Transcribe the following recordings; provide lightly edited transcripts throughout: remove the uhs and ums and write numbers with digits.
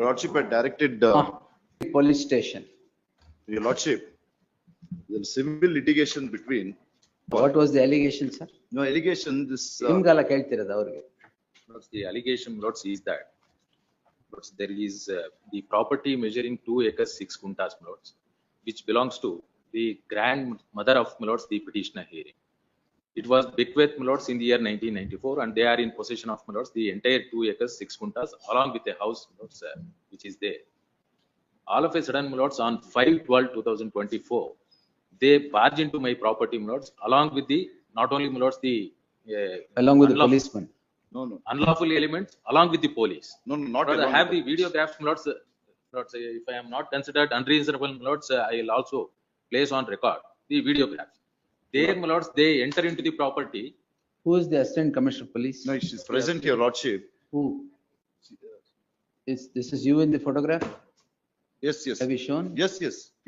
Your Lordship had directed, Police station. Your Lordship, the civil litigation between. What was the allegation, sir? No allegation, this. ನಿಮ್ಗೆಲ್ಲ ಕೇಳ್ತಿರೋದು ಅವ್ರಿಗೆ. The allegation, Lords, is that Lords, there is the property measuring 2 acres 6 kuntas, Lords, which belongs to the grandmother of Lords, the petitioner hearing. It was bequeathed, Lords, in the year 1994, and they are in possession of Lords, the entire 2 acres 6 kuntas, along with a house, Lords, which is there. All of a sudden, Lords, on 5/12/2024, they barge into my property, Lords, along with the not only Lords, the Along with the policeman. No. unlawful elements, along with the police. No, not Lords, I along have with the videographs, Lords. Lords, if I am not considered unreasonable, Lords, I will also place on record the videographs. There, Lords, they enter into the property. Who is the assistant commissioner of police? No, she's present, Your Lordship. Who? This is you in the photograph? Yes. Have you shown? Yes.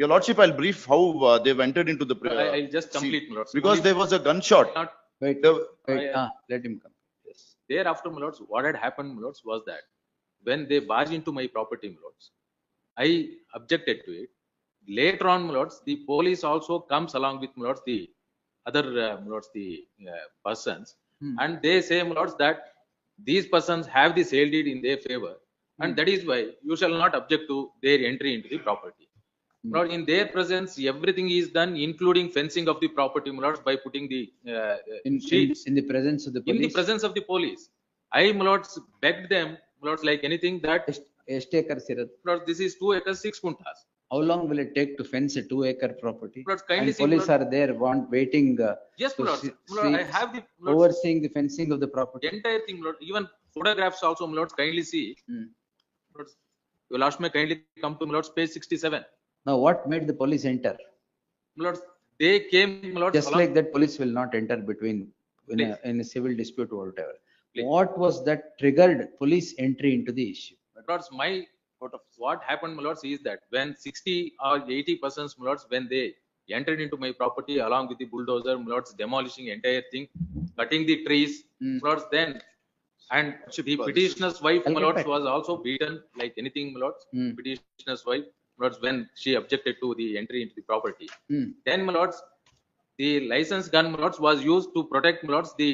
Your Lordship, I'll brief how they've entered into the. I'll just complete, Lords. Because there was a gunshot. Not- Wait, let him come. Yes. Thereafter, Lords, what had happened, Lords, was that when they barged into my property, Lords, I objected to it. Later on, Lords, the police also comes along with Lords, the other Lords, the persons, and they say, Lords, that these persons have the sale deed in their favor, and that is why you shall not object to their entry into the property. Lord, in their presence, everything is done, including fencing of the property, Lords, by putting the sheets In the presence of the in the police. presence of the police. I, Lords, begged them, Lords, like anything that, ಎಷ್ಟು acres ಇರುತ್ತೆ? Lords, this is 2 acres 6 kuntas. How long will it take to fence a 2-acre property? Lords, kindly And see, police Lord. are there, waiting, Yes, to Lords. see- Lord, I see- have the Lords, overseeing the fencing of the property. entire thing, Lord. Even photographs also, Lords, kindly see. Lords, you will ask me kindly come to Lords page 67. Now, what made the police enter? Lords, they came, Lords, Just like that, police will not enter between, in a civil dispute or whatever. Please. What was that triggered police entry into the issue? Lords, what happened, Lords, is that when 60 or 80 persons, Lords, when they entered into my property along with the bulldozer, Lords, demolishing entire thing, cutting the trees, Lords, then, and the petitioner's wife, I'll get Lords, back. was also beaten like anything, Lords. Petitioner's wife, Lords, when she objected to the entry into the property. Then, Lords, the license gun, Lords, was used to protect, Lords, the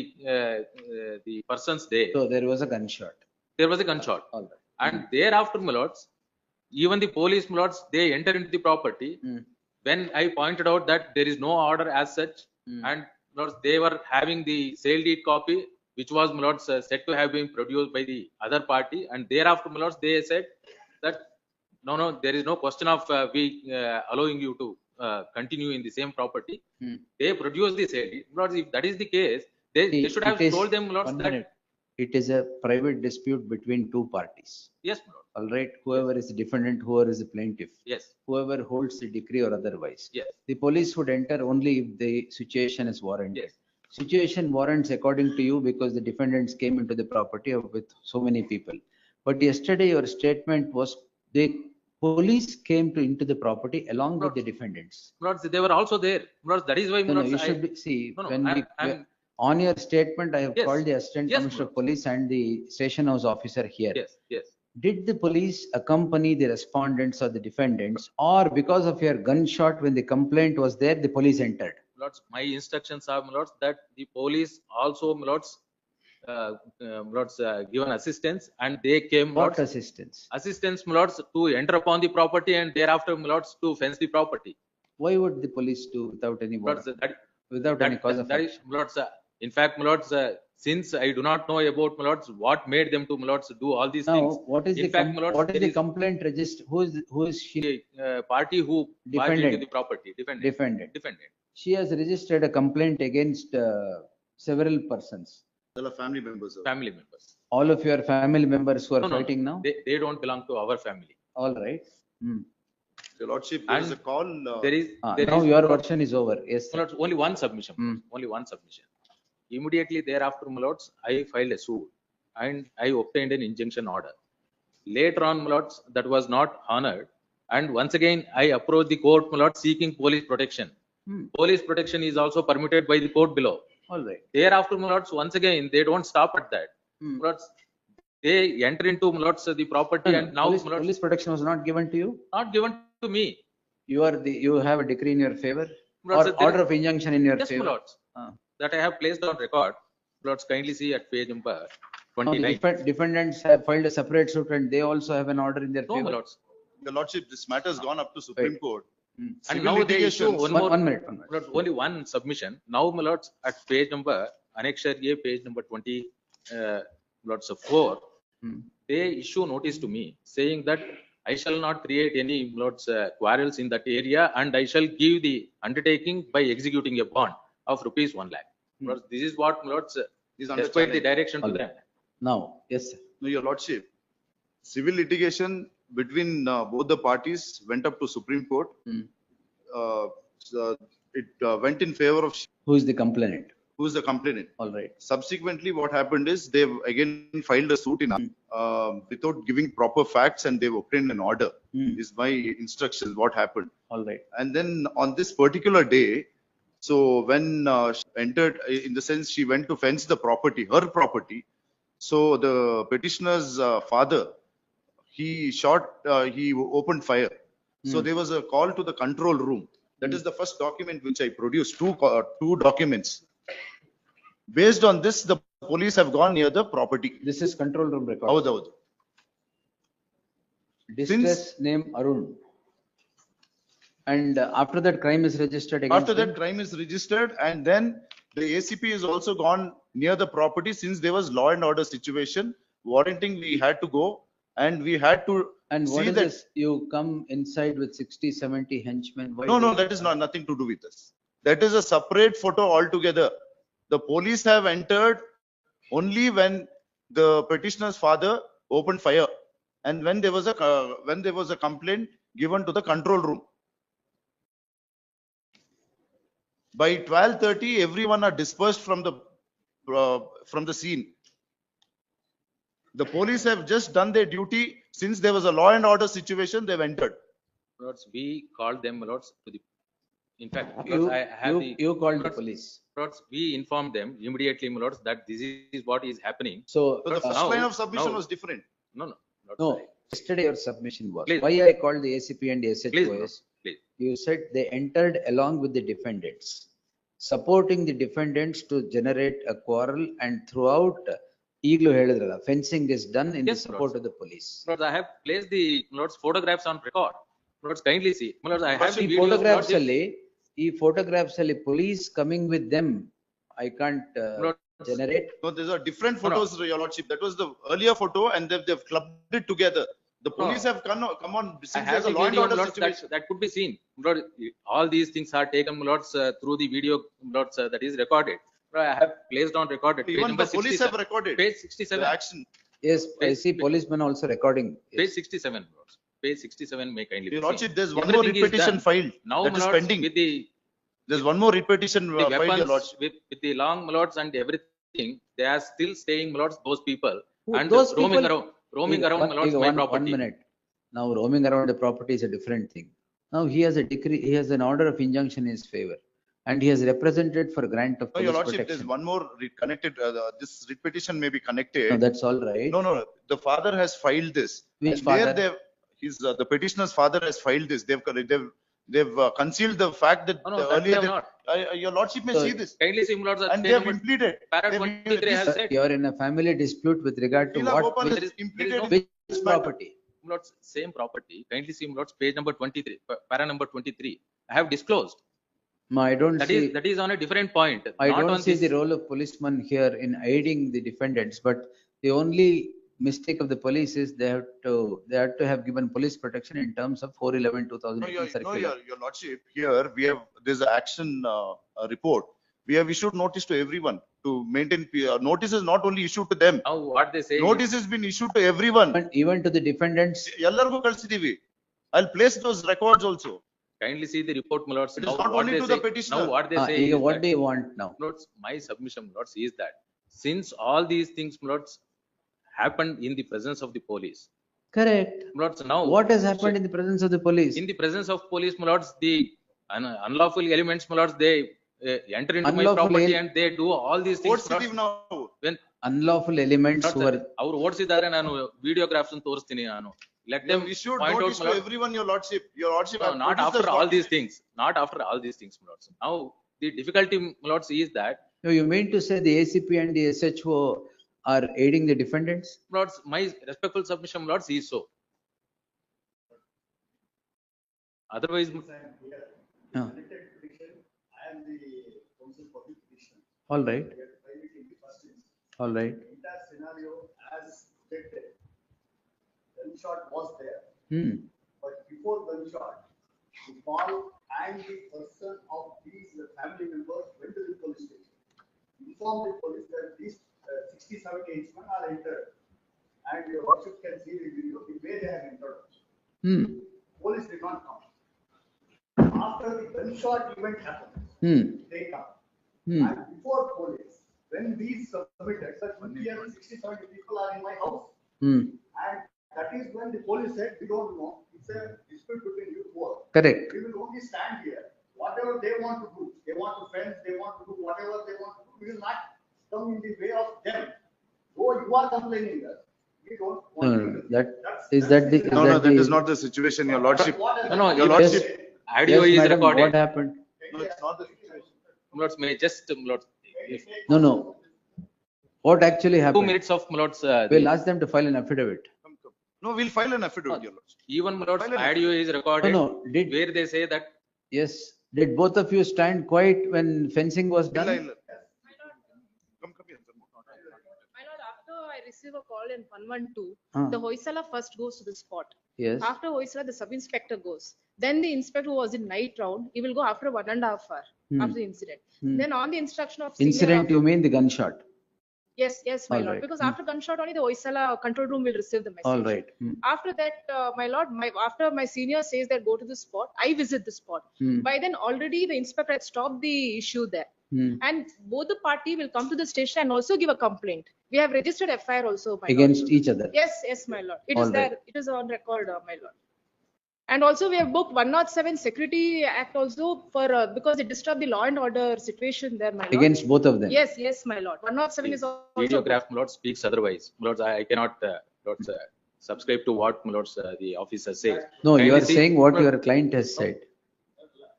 persons there. So there was a gunshot. There was a gunshot. All right. And thereafter, Lords, even the police, Lords, they enter into the property. When I pointed out that there is no order as such, and Lords, they were having the sale deed copy, which was, Lords, said to have been produced by the other party, and thereafter, Lords, they said that no, there is no question of we allowing you to continue in the same property. They produced the sale deed. Lords, if that is the case, they should have told them, Lords, One that minute. It is a private dispute between two parties. yes, Lord. All right, whoever is the defendant, whoever is the plaintiff, Yes, whoever holds the decree or otherwise. yes, The police would enter only if the situation is warranted. yes. Situation warrants according to you because the defendants came into the property with so many people. But yesterday your statement was the police came into the property along with the defendants. Lords, they were also there. Lords, that is why, No, Lords, you should be, see, when I'm- on your statement, I have Yes. called the assistant Yes, commissioner of Lord. police and the station house officer here. yes. Did the police accompany the respondents or the defendants, or because of your gunshot when the complaint was there, the police entered? Lords, my instructions are, Lords, that the police also, Lords, given assistance, and they came, What Lords, assistance? assistance, Lords, to enter upon the property, and thereafter, Lords, to fence the property. Why would the police do without any Lords, warrant, without any cause of that action? is, Lords, in fact, Lords, since I do not know about, Lords, what made them to, Lords, do all these Now, things. what is In the, fact, Lords, what is there the is complaint register? Who is she? the party who barged into Defendant. the property, Defendant. defendant. She has registered a complaint against several persons. There are family members. Family members. All of your family members who are No, fighting now? They don't belong to our family. All right. Your Lordship, there is And a call. There is, Now your version is over. Yes, sir. Lords, only one submission. Only one submission. Immediately thereafter, my Lords, I filed a suit and I obtained an injunction order. Later on, my Lords, that was not honored. And once again, I approached the court, my Lords, seeking police protection. Police protection is also permitted by the court below. All right. Thereafter, my Lords, once again, they don't stop at that. My Lords, they enter into my lords the property and now Police, my lords, police protection was not given to you? not given to me. You have a decree in your favor? My lords, Or there order is- of injunction in your Yes, my favor? lords, that I have placed on record. My lords, kindly see at page number Now, the 29. defendants have filed a separate suit and they also have an order in their No, my favor? lords. Your lordship, this matter has gone up to Supreme Wait. Court. Hmm. And Civil now they issue litigations- one One more. one minute, one minute. My lords, only one submission. Now, my lords, at page number, annexure A, page number 20, lords of 4, Hmm. they issue notice to me saying that I shall not create any lords quarrels in that area and I shall give the undertaking by executing a bond of rupees 1 lakh. Lords, this is what lords, Is under despite the challenge. direction to All them. Now, yes, sir. No, your lordship, civil litigation between both the parties went up to Supreme Court. Hmm. So it went in favor of Who is the complainant? who is the complainant. All right. Subsequently, what happened is they've again filed a suit in without giving proper facts and they've obtained an order. Hmm. Is my instructions what happened. All right. And then on this particular day, so when she entered, in the sense she went to fence the property, her property. So the petitioner's father, he opened fire. So there was a call to the control room. That is the first document which I produced, two documents. Based on this, the police have gone near the property. This is control room record. ಹೌದು. Distress name Arun. And after that crime is registered against After that, him? crime is registered and then the ACP is also gone near the property since there was law and order situation, warranting we had to go and we had to And what see is that. this? You come inside with 60, 70 henchmen? Why No, no, this? that is not nothing to do with us. That is a separate photo altogether. The police have entered only when the petitioner's father opened fire and when there was a complaint given to the control room. By 12:30, everyone are dispersed from the scene. The police have just done their duty. Since there was a law and order situation, they've entered. Lords, we called them lords to the, in fact, lords, I have the. You called the lords, police. Lords, we informed them immediately, my lords, that this is what is happening. So, So the first now- line of submission now- was different. No, no. lords, no, I- yesterday your submission was, Please. why I called the ACP and the Please, SHOS? lords, please. You said they entered along with the defendants, supporting the defendants to generate a quarrel and throughout, ಈಗಲೂ ಹೇಳಿದ್ರಲ್ಲ, fencing is done in the Yes, support lords. of the police. Lords, I have placed the lords photographs on record. Lords, kindly see. My lords, I have the ಈ videos. photographs lords, ಅಲ್ಲಿ, ಈ photographs ಅಲ್ಲಿ police coming with them, I can't Lords, generate. No, these are different No, no. photos, your lordship. That was the earlier photo and they've clubbed it together. The police have come on, I since have there's the a law and video, order lords, situation. that could be seen. Lord, all these things are taken, lords, through the video, lords, that is recorded. Lord, I have placed on record at page Even number the police have 67. recorded Page the 67. action. Yes, I Page- see policemen also recording. Page 67, lords. Page 67 may kindly Your be lordship, seen. there's one more Everything is repetition done. filed Now, that my is lords, pending. with the There's one more repetition filed, your weapons, lordship. with the long lords and everything, they are still staying lords, those people. Who- And those roaming people- around, roaming ಈಗ around one- lords, ಈಗ my one property. minute. Now roaming around the property is a different thing. Now he has a decree, he has an order of injunction in his favor. And he has represented for grant of No, your police lordship, there's protection. one more connected, this repetition may be connected. No, that's all right. No, the father has filed this. Which And there father? the petitioner's father has filed this. They've concealed the fact that No, the that earlier, they have your lordship may So- see this. Kindly see, my lords, at And page they have number, impleted. para They've 23 has this- said. You are in a family dispute with regard to Leela what, Gopal there has is- there is impleted no- in which this matter. property? My lords, same property. Kindly see, my lords, page number 23, para number 23. I have disclosed. No, I don't see, That is on a different point. I not don't on see this. the role of policemen here in aiding the defendants, but the only mistake of the police is they have to have given police protection in terms of 411/2018 circular. Your lordship, here there's an action report. We have issued notice to everyone to maintain, notice is not only issued to them. Now what they say. Notice has been issued to everyone. Even to the defendants, ಎಲ್ಲರಿಗೂ ಕಳ್ಸಿದೀವಿ. I'll place those records also. Kindly see the report, my lords. It is Now not what only they to the say- petitioner. Now what they say ಈಗ is what that- do you want now? Lords, my submission, lords, is that since all these things, lords, happened in the presence of the police. Correct. Lords, now. What has happened in the presence of the police? In the presence of police, my lords, the unlawful elements, my lords, they enter into my Unlawful property el- and they do all these things. my lords. Court now. When unlawful elements who were, ಅವ್ರು ಓಡಿಸಿದ್ದಾರೆ, ನಾನು ವಿಡಿಯೋಗ್ರಾಫ್ಸ್ ತೋರಿಸ್ತೀನಿ ನಾನು. Let them We issued point out, notice my to lord. everyone, your lordship. Your lordship. No, have not produced the after all short these list. things. Not after all these things, my lords. Now the difficulty, my lords, is that, no, you mean to say the ACP and the SHO are aiding the defendants? my lords, my respectful submission, my lords, is so. Otherwise, No. All right. All right. Entire scenario as projected. Gunshot was there, but before gunshot, the call and the person of these family members went to the police station. Informed the police that these 60-70 inchman are entered, and your worship can see the video the way they have entered. Police did not come. After the gunshot event happened, they come. And before police, when these submitted, that 60-70 people are in my house. And that is when the police said, we don't know, it's a dispute between you four. Correct. We will only stand here. Whatever they want to do, they want to fence, they want to do whatever they want to do, we will not come in the way of them. Though you are complaining that, we don't want No, to no, do that, That's- is that the? No, no, that that the- is not the situation, your lordship. no, Your yes, lordship. audio Yes, is madam, recorded. what happened? No, it's not the situation. My lords, may just, my lords, if No, no. What actually 2 happened? minutes of, my lords, We'll ask them to file an affidavit. Come. No, we'll file an affidavit, your lordship. even, my lords, File an audio is recorded, No, no, did- where they say that, Yes. Did both of you stand quiet when fencing was done? Come here. My lord, after I receive a call in 112, Ah. the Hoysala first goes to the spot. Yes. After Hoysala, the sub-inspector goes. Then the inspector who was in night round, he will go after 1.5 hour after the incident. Then on the instruction of senior Incident, you mean the gunshot? Yes, yes, my All lord, right. because after gunshot only the Hoysala control room will receive the message. All right. After that, my lord, after my senior says that go to the spot, I visit the spot. By then already the inspector had stopped the issue there. And both the party will come to the station and also give a complaint. We have registered FIR also, my lord. Against each other? Yes, yes, my lord. It is All right. there, it is on record, my lord. And also we have booked 107 Security Act also for, because it disturbed the law and order situation there, my lord. Against both of them? Yes, yes, my lord. 107 is also. videograph, my lords, speaks otherwise. My lords, I cannot, lords, subscribe to what, my lords, the officer says. No, you Kindly are see- saying what your client has said.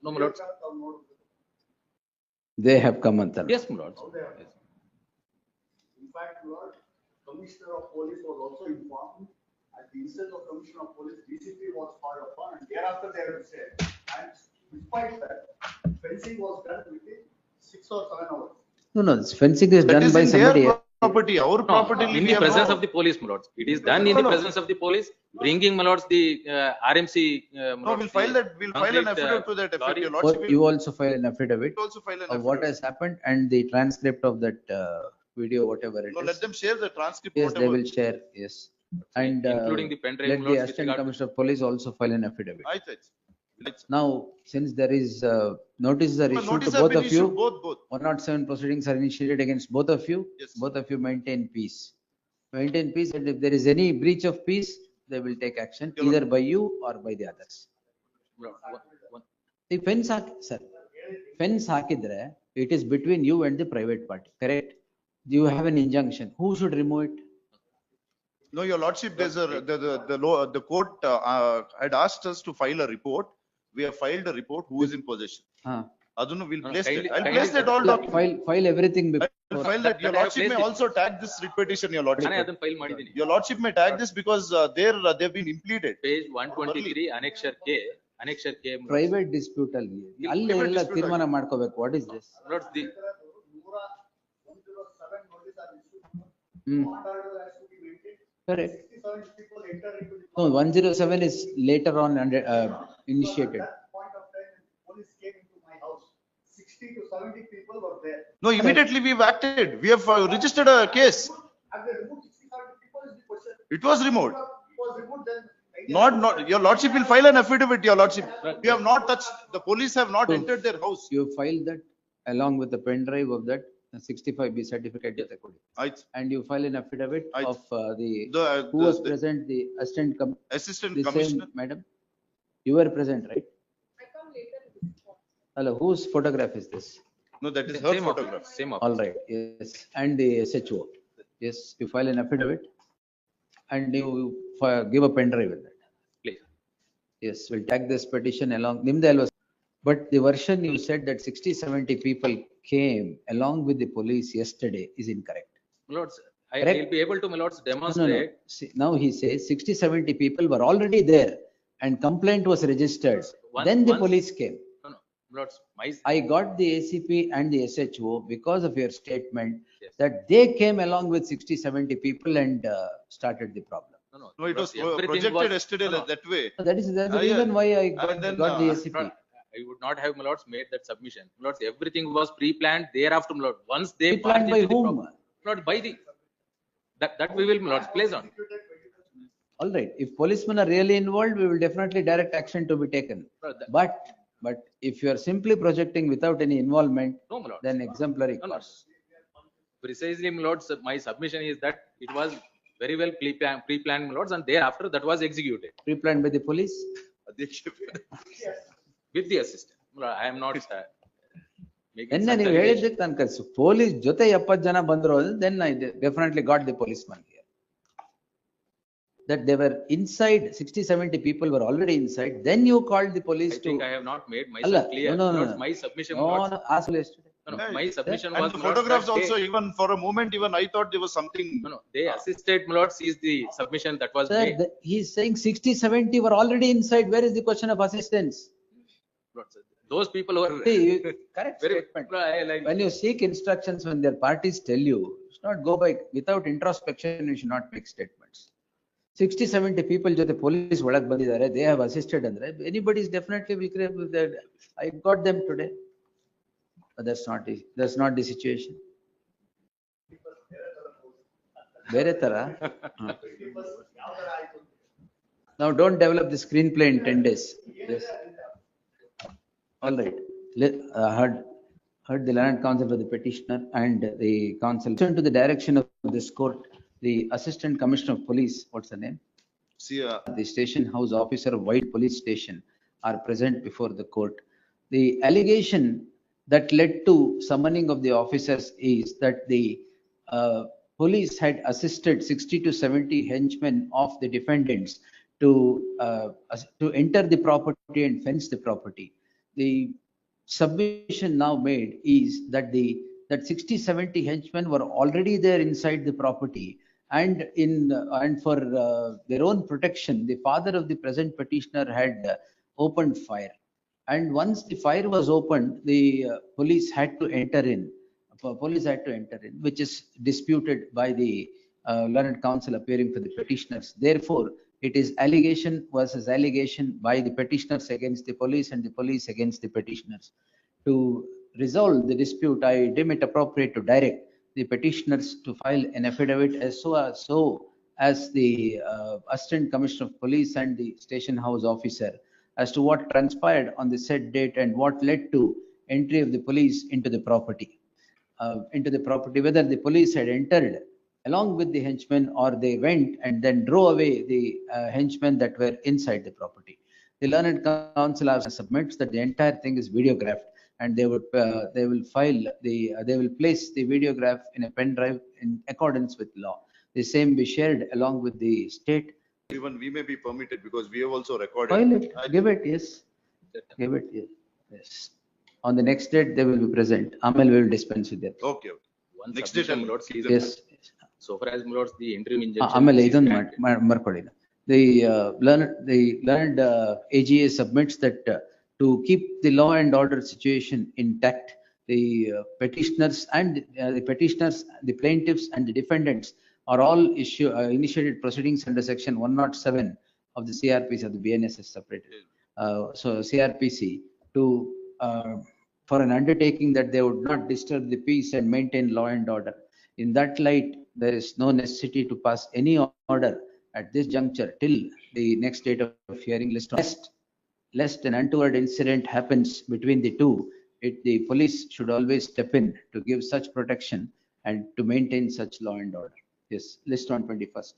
No, my lords. They have come Antal. Yes, my lords. Yes. In fact, Lord, Commissioner of Police was also informed. At the instance of Commissioner of Police, DCP was called upon, and thereafter they have said. And despite that, fencing was done within 6 or 7 hours. No, no, this fencing is That done is by in somebody. their property, our No, property. in we the have presence no- of the police, my lords. It is done in the presence of the police, bringing, my lords, the RMC. my No, lords, we'll file the that, we'll file an concrete, affidavit to that effect, lorry. your Or lordship. you also file an affidavit will also file an of what affidavit. has happened and the transcript of that video, whatever it No, let is. them share the transcript, Yes, they whatever. will share, yes. And Including the pen drive, let my the lords, with Assistant regard to- Commissioner of Police also file an affidavit. Right. Now, since there is notices are issued to Notice have both been of you, issued, both. 107 proceedings are initiated against both of you. Yes. Both of you maintain peace. Maintain peace, and if there is any breach of peace, they will take action Your either by you or by the others. one- The fence, sir, fence hakidre, it is between you and the private party, correct? You have an injunction. Who should remove it? No, your lordship, there's the court had asked us to file a report. We have filed a report, who is in possession. Adunu, we'll place that. kindly- I'll kindly- place that all documents. File everything I'll before. file that. Your that I have lordship may placed it. also tag this writ petition, your ನಾನೇ lordship. ಅದನ್ನ file ಮಾಡಿದ್ದೀನಿ. Your lordship may tag this because they've been impleaded. Page 123, annexure K, annexure K. my lords. Private dispute ಅಲ್ಲಿ ಅಲ್ಲಿ Private ಎಲ್ಲ dispute ತೀರ್ಮಾನ ಮಾಡ್ಕೋಬೇಕು. What is this? My lords, the, 107 notice are issued. Hmm. Law and order has to be maintained. Correct. 67 people enter into the. No, 107 is later on initiated. At that point of time, police came into my house. 60 to 70 people were there. No, immediately we've acted. We have registered a case. Have they removed 60, 70 people is the question. It was removed. It was removed then. Not, your lordship will file an affidavit, your lordship. We have not touched, the police have not entered their house. You filed that along with the pen drive of that 65B certificate. And you file an affidavit Aye. of who The was present, the assistant the same commissioner. madam? You were present, right? I come later to the spot. Hello, whose photograph is this? No, that is her same photograph. office, same office. All right, yes, and the SHO. Yes, you file an affidavit and you give a pen drive with that. Please. Yes, we'll tag this petition along. But the version you said that 60, 70 people came along with the police yesterday is incorrect. My lords, I Correct. will be able to, my lords, No, demonstrate. no. See, now he says 60, 70 people were already there and complaint was registered. Then the police came. No, my lords, I got the ACP and the SHO because of your statement Yes. that they came along with 60, 70 people and started the problem. No, it was everything projected yesterday no, no. that way. So that is the Yeah. reason why I And then, got the My ACP. lord, I would not have, my lords, made that submission. My lords, everything was pre-planned thereafter, my lord. Once they Pre-planned barged by into the whom? property- Not by the, that we will, my lords, place on. All right, if policemen are really involved, we will definitely direct action to be taken. No, that- But if you are simply projecting without any involvement, No, my lords. then exemplary No, no. course. Precisely, my lords, my submission is that it was very well pre-planned, my lords, and thereafter that was executed Pre-planned by the police? with the assistant. My lord, I am not making Then such ನೀವು allegation. ಹೇಳಿದ್ದಕ್ಕೆ ನಾನು ಕಳ್ಸು police ಜೊತೆ 70 ಜನ ಬಂದ್ರು then I definitely got the policeman here. That they were inside, 60, 70 people were already inside, then you called the I police to. think I have not made myself Allah, clear. no, My no, lords, no. my submission, No, my lords, no, ask yesterday. no, my submission And was, the my lords, photographs that also, they- even for a moment, even I thought there was something. No, they assisted, my lords, is the submission that was Sir, made. he's saying 60, 70 were already inside. Where is the question of assistance? Lords, those people were See, correct very, statement. like, When you seek instructions, when their parties tell you, you should not go by, without introspection, you should not make statements. 60, 70 people jothe police ಒಳಗ್ ಬಂದಿದ್ದಾರೆ, they have assisted ಅಂದ್ರೆ, anybody is definitely will crave that, I got them today. But that's not the situation. ಬೇರೆ ತರ? Now don't develop the screenplay in 10 days. Yes. All right. Heard the learned counsel of the petitioner and the counsel. Turn to the direction of this court, the Assistant Commissioner of Police, what's the name? See, The station house officer of White Police Station are present before the court. The allegation that led to summoning of the officers is that the police had assisted 60 to 70 henchmen of the defendants to enter the property and fence the property. The submission now made is that that 60, 70 henchmen were already there inside the property, and for their own protection, the father of the present petitioner had opened fire. And once the fire was opened, the police had to enter in. Which is disputed by the learned counsel appearing for the petitioners. Therefore, it is allegation versus allegation by the petitioners against the police and the police against the petitioners. To resolve the dispute, I deem it appropriate to direct the petitioners to file an affidavit as the Assistant Commissioner of Police and the station house officer as to what transpired on the said date and what led to entry of the police into the property. Whether the police had entered along with the henchmen or they went and then drove away the henchmen that were inside the property. The learned counsel submits that the entire thing is videographed, and they will place the videograph in a pen drive in accordance with law. The same be shared along with the state. even we may be permitted because we have also recorded. File it, give it, yes. Give it, yes. On the next date, they will be present. Amal will dispense with that. Okay. one Next date, submission, my lords, is Yes. so far as, my lords, the interim injunction. ಆಮೇಲೆ is ಇದೊಂದು granted. ಮಾಡ್ಕೊಳ್ಳಿ. The learned AGA submits that to keep the law and order situation intact, the petitioners, the plaintiffs and the defendants are all initiated proceedings under section 107 of the CRPC of the BNSS separated. So CRPC for an undertaking that they would not disturb the peace and maintain law and order. In that light, there is no necessity to pass any order at this juncture till the next date of hearing, lest an untoward incident happens between the two. The police should always step in to give such protection and to maintain such law and order. Yes, list on 21st.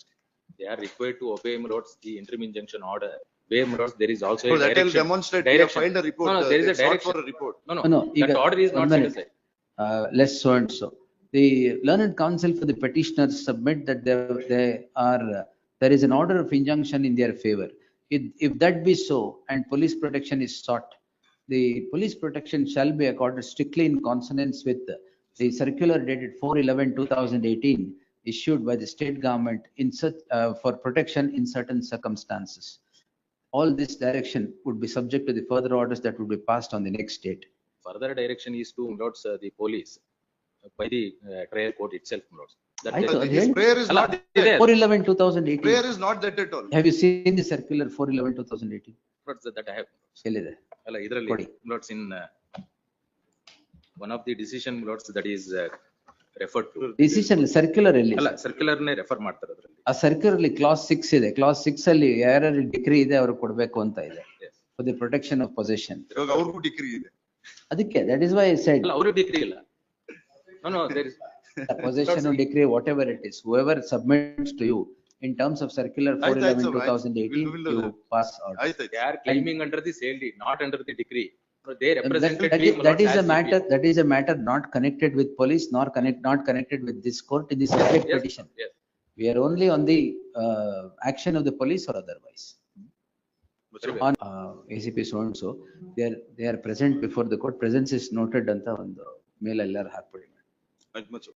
They are required to obey, my lords, the interim injunction order. Where, my lords, there is also So a that will direction. demonstrate we have filed a report. No, there is a It's not direction. for a report. No, No, that ಈಗ order is not one set minute. aside. Less so and so. The learned counsel for the petitioners submit that there is an order of injunction in their favor. If that be so and police protection is sought, the police protection shall be accorded strictly in consonance with the circular dated 4/11/2018 issued by the state government in such for protection in certain circumstances. All this direction would be subject to the further orders that would be passed on the next date. Further direction is to notes the police by the trial court itself, notes. That I thought His prayer is not there. 4/11/2018. Prayer is not that at all. Have you seen the circular 4/11/2018? notes that I have. ಎಲ್ಲಿದೆ? ಅಲ್ಲ ಇದರಲ್ಲಿ ಕೊಡಿ. notes in one of the decision notes that is referred to. Decision circular ಅಲ್ಲಿ. ಅಲ್ಲ circular ನೇ refer ಮಾಡ್ತಾರೆ ಅದರಲ್ಲಿ. ಆ ಸರ್ಕ್ಯುಲರ್ ಅಲ್ಲಿ ಕ್ಲಾಸ್ 6 ಇದೆ. ಕ್ಲಾಸ್ 6 ಅಲ್ಲಿ ಯಾರ್ಯಾರು ಡಿಗ್ರಿ ಇದೆ ಅವರು ಕೊಡಬೇಕು ಅಂತ ಇದೆ. Yes. For the protection of possession. ಇವಾಗ ಅವ್ರಿಗೂ ಡಿಗ್ರಿ ಇದೆ. ಅದಕ್ಕೆ that is why I said ಅಲ್ಲ ಅವರು ಡಿಗ್ರಿ ಇಲ್ಲ. No, there is. possession or decree, whatever it is, whoever submits to you in terms of circular 4/11/2018, you pass out. ಆಯ್ತು. They are claiming under the sale deed, not under the decree. So they represented. That is a matter not connected with police nor not connected with this court in the subject Yes, petition. yes. We are only on the action of the police or otherwise. On ACP so and so, they are present before the court. Presence is noted ಅಂತ ಒಂದು ಮೇಲ್ ಎಲ್ಲರೂ ಹಾಕ್ಬಿಡಿ. ಆಯ್ತು ಮಚ್ಚು.